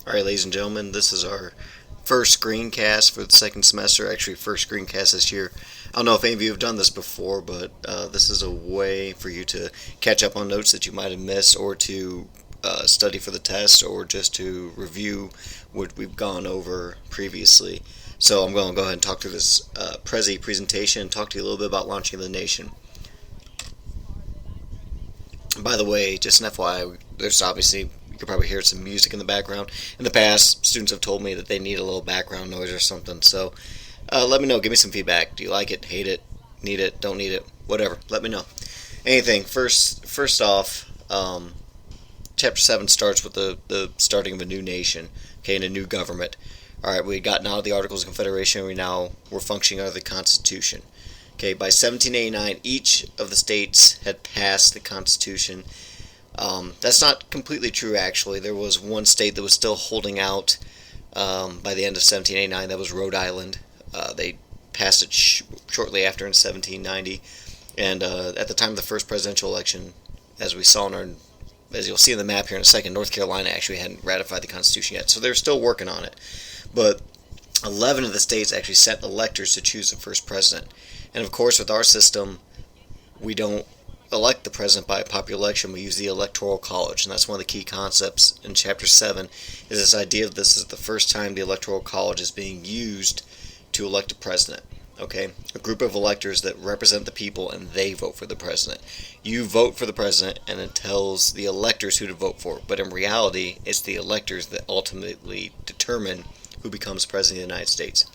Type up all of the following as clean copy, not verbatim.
Alright, ladies and gentlemen, this is our first screencast for the second semester. Actually, first screencast this year. I don't know if any of you have done this before, but this is a way for you to catch up on notes that you might have missed, or to study for the test, or just to review what we've gone over previously. So I'm going to go ahead and talk through this Prezi presentation and talk to you a little bit about launching the nation. By the way, just an FYI, there's obviously, you could probably hear some music in the background. In the past, students have told me that they need a little background noise or something, so let me know. Give me some feedback. Do you like it, hate it, need it, don't need it, whatever. Let me know. Anything. First off, Chapter 7 starts with the starting of a new nation, okay, and a new government. Alright, we got now the Articles of Confederation, we're functioning under the Constitution. Okay, by 1789, each of the states had passed the Constitution. That's not completely true, actually. There was one state that was still holding out by the end of 1789. That was Rhode Island. They passed it shortly after in 1790. And at the time of the first presidential election, as we saw as you'll see in the map here in a second, North Carolina actually hadn't ratified the Constitution yet. So they're still working on it. But 11 of the states actually sent electors to choose the first president. And of course, with our system, we don't elect the president by popular election. We use the Electoral College, and that's one of the key concepts in Chapter 7, is this idea that this is the first time the Electoral College is being used to elect a president. Okay, a group of electors that represent the people, and they vote for the president. You vote for the president, and it tells the electors who to vote for. But in reality, it's the electors that ultimately determine who becomes president of the United States.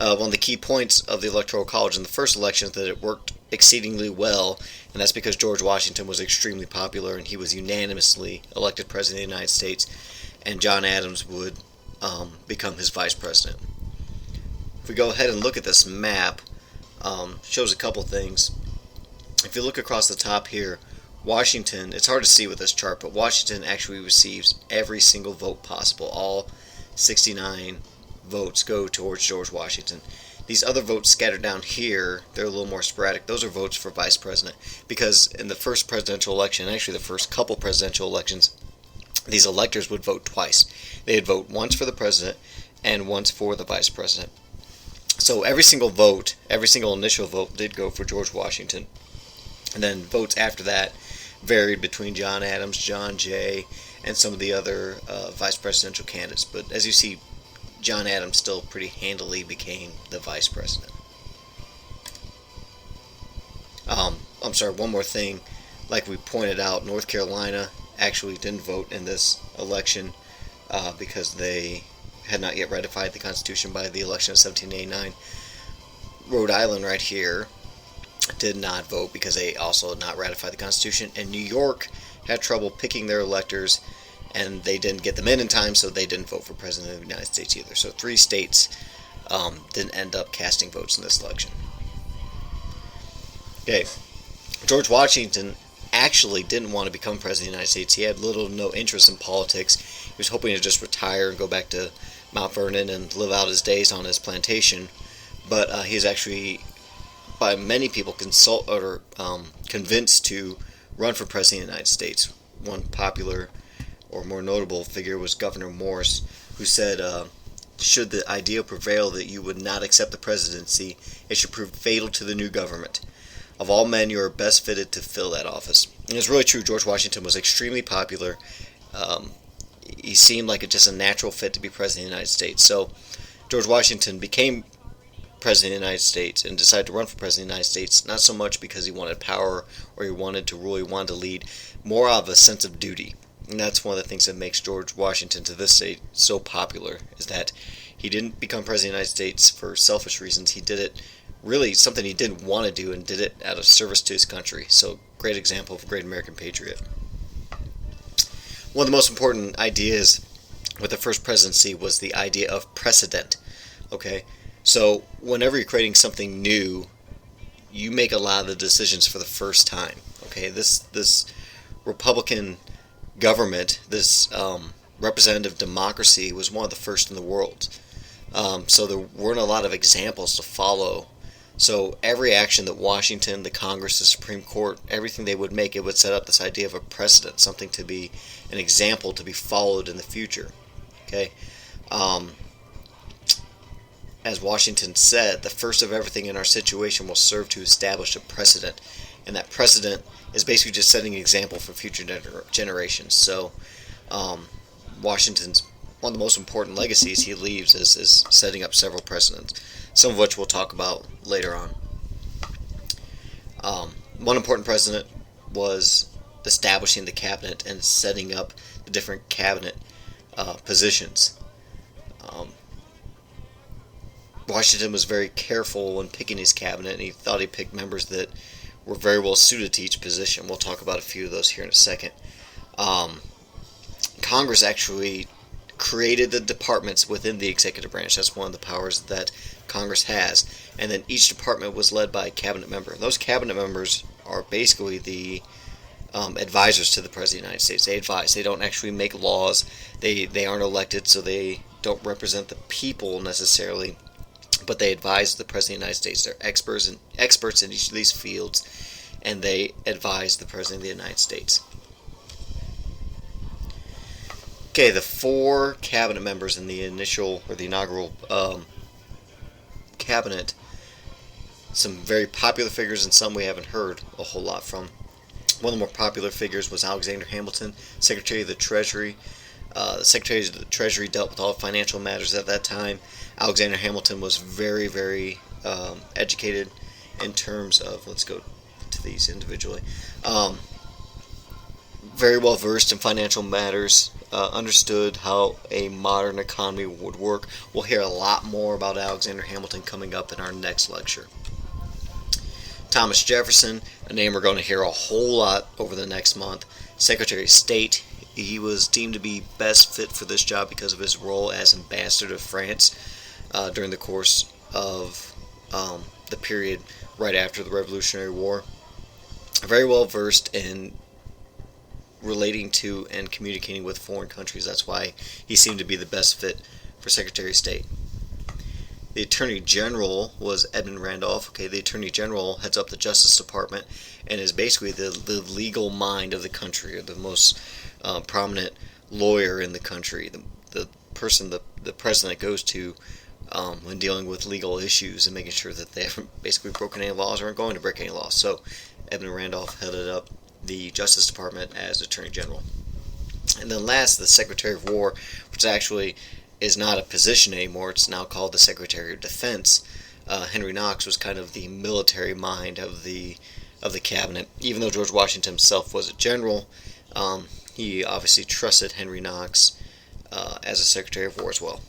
One of the key points of the Electoral College in the first election is that it worked exceedingly well, and that's because George Washington was extremely popular, and he was unanimously elected president of the United States, and John Adams would become his vice president. If we go ahead and look at this map, shows a couple things. If you look across the top here, Washington, it's hard to see with this chart, but Washington actually receives every single vote possible. All 69 votes go towards George Washington. These other votes scattered down here, they're a little more sporadic. Those are votes for vice president, because in the first presidential election, actually the first couple presidential elections, these electors would vote twice. They'd vote once for the president and once for the vice president. So every single vote, every single initial vote did go for George Washington. And then votes after that varied between John Adams, John Jay, and some of the other vice presidential candidates. But as you see, John Adams still pretty handily became the vice president. I'm sorry, one more thing. Like we pointed out, North Carolina actually didn't vote in this election because they had not yet ratified the Constitution by the election of 1789. Rhode Island right here did not vote because they also had not ratified the Constitution. And New York had trouble picking their electors, and they didn't get them in time, so they didn't vote for President of the United States either. So 3 states didn't end up casting votes in this election. Okay, George Washington actually didn't want to become President of the United States. He had little to no interest in politics. He was hoping to just retire and go back to Mount Vernon and live out his days on his plantation. But he's actually, by many people, convinced to run for President of the United States. One popular or more notable figure was Gouverneur Morris, who said, should the idea prevail that you would not accept the presidency, it should prove fatal to the new government. Of all men, you are best fitted to fill that office. And it's really true. George Washington was extremely popular. He seemed like just a natural fit to be president of the United States. So George Washington became president of the United States and decided to run for president of the United States, not so much because he wanted power or he wanted to rule, he wanted to lead, more out of a sense of duty. And that's one of the things that makes George Washington to this day so popular, is that he didn't become president of the United States for selfish reasons. He did it really something he didn't want to do, and did it out of service to his country. So great example of a great American patriot. One of the most important ideas with the first presidency was the idea of precedent. Okay, so whenever you're creating something new, you make a lot of the decisions for the first time. Okay, this Republican government, this representative democracy, was one of the first in the world. So there weren't a lot of examples to follow So every action that Washington, the Congress, the Supreme Court, everything they would make, it would set up this idea of a precedent, something to be an example to be followed in the future. Okay, um, as Washington said, the first of everything in our situation will serve to establish a precedent, and that precedent is basically just setting an example for future generations. So, Washington's one of the most important legacies he leaves is setting up several precedents, some of which we'll talk about later on. One important precedent was establishing the cabinet and setting up the different cabinet positions. Um, Washington was very careful when picking his cabinet, and he thought he picked members that were very well suited to each position. We'll talk about a few of those here in a second. Um, Congress actually created the departments within the executive branch. That's one of the powers that Congress has. And then each department was led by a cabinet member. And those cabinet members are basically the advisors to the President of the United States. They advise. They don't actually make laws. They aren't elected, so they don't represent the people necessarily, but they advise the President of the United States. They're experts in each of these fields, and they advise the President of the United States. Okay, the four cabinet members in the inaugural cabinet, some very popular figures and some we haven't heard a whole lot from. One of the more popular figures was Alexander Hamilton, Secretary of the Treasury. The Secretary of the Treasury dealt with all financial matters at that time. Alexander Hamilton was very, very educated in terms of, let's go to these individually, very well versed in financial matters, understood how a modern economy would work. We'll hear a lot more about Alexander Hamilton coming up in our next lecture. Thomas Jefferson, a name we're going to hear a whole lot over the next month. Secretary of State. He was deemed to be best fit for this job because of his role as ambassador to France during the course of the period right after the Revolutionary War. Very well versed in relating to and communicating with foreign countries. That's why he seemed to be the best fit for Secretary of State. The Attorney General was Edmund Randolph. Okay, the Attorney General heads up the Justice Department and is basically the legal mind of the country, or the most prominent lawyer in the country, the person the president goes to when dealing with legal issues and making sure that they haven't basically broken any laws or aren't going to break any laws. So Edmund Randolph headed up the Justice Department as Attorney General. And then last, the Secretary of War, which actually is not a position anymore. It's now called the Secretary of Defense. Henry Knox was kind of the military mind of the cabinet. Even though George Washington himself was a general, he obviously trusted Henry Knox as a Secretary of War as well.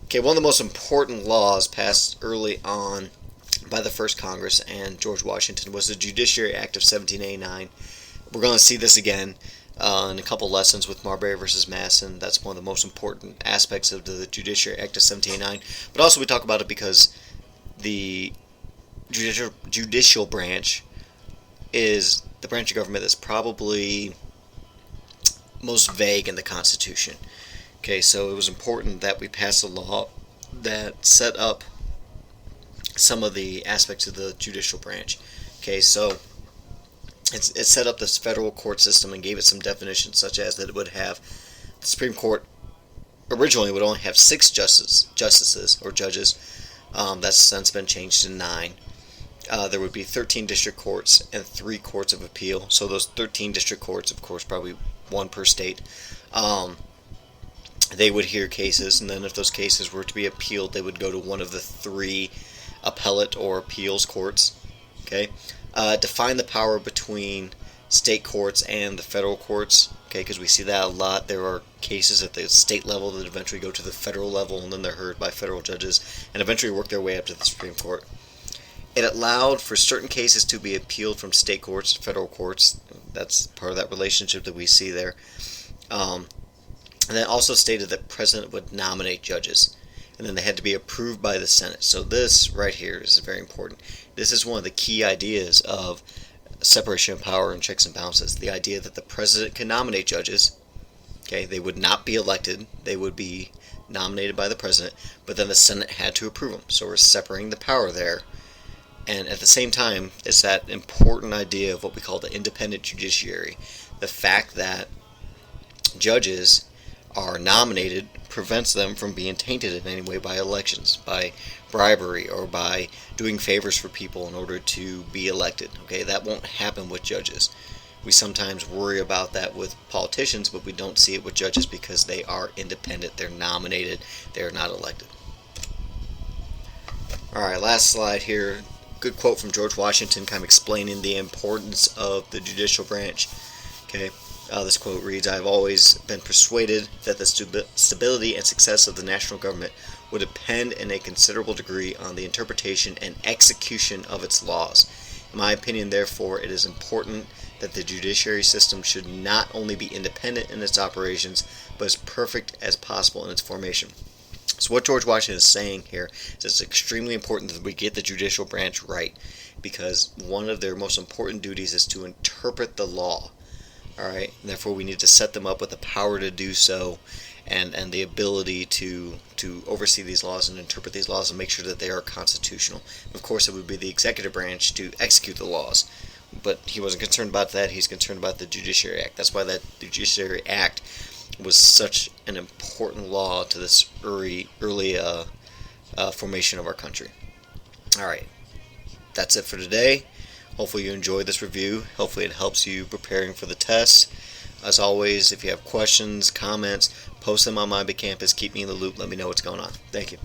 Okay, one of the most important laws passed early on by the first Congress and George Washington was the Judiciary Act of 1789. We're going to see this again in a couple lessons with Marbury versus Madison. That's one of the most important aspects of the Judiciary Act of 1789. But also we talk about it because the judicial branch is the branch of government that's probably most vague in the Constitution. Okay, so it was important that we pass a law that set up some of the aspects of the judicial branch. Okay, so it set up this federal court system and gave it some definitions, such as that it would have the Supreme Court originally would only have 6 justices or judges. That's since been changed to 9. There would be 13 district courts and 3 courts of appeal. So those 13 district courts, of course, probably one per state. They would hear cases, and then if those cases were to be appealed, they would go to one of the 3 appellate or appeals courts. Okay, define the power between state courts and the federal courts. Okay, because we see that a lot. There are cases at the state level that eventually go to the federal level, and then they're heard by federal judges, and eventually work their way up to the Supreme Court. It allowed for certain cases to be appealed from state courts to federal courts. That's part of that relationship that we see there. And then also stated that the president would nominate judges, and then they had to be approved by the Senate. So this right here is very important. This is one of the key ideas of separation of power and checks and balances. The idea that the president can nominate judges. Okay, they would not be elected. They would be nominated by the president, but then the Senate had to approve them. So we're separating the power there. And at the same time, it's that important idea of what we call the independent judiciary. The fact that judges are nominated prevents them from being tainted in any way by elections, by bribery, or by doing favors for people in order to be elected. Okay, that won't happen with judges. We sometimes worry about that with politicians, but we don't see it with judges because they are independent. They're nominated. They're not elected. Alright, last slide here. Good quote from George Washington kind of explaining the importance of the judicial branch. Okay, this quote reads, "I have always been persuaded that the stability and success of the national government would depend in a considerable degree on the interpretation and execution of its laws. In my opinion, therefore, it is important that the judiciary system should not only be independent in its operations, but as perfect as possible in its formation." So what George Washington is saying here is it's extremely important that we get the judicial branch right, because one of their most important duties is to interpret the law. Alright, therefore we need to set them up with the power to do so, and the ability to oversee these laws and interpret these laws and make sure that they are constitutional. Of course, it would be the executive branch to execute the laws, but he wasn't concerned about that. He's concerned about the Judiciary Act. That's why that Judiciary Act was such an important law to this early formation of our country. Alright, that's it for today. Hopefully you enjoyed this review. Hopefully it helps you preparing for the test. As always, if you have questions, comments, post them on My Big Campus. Keep me in the loop. Let me know what's going on. Thank you.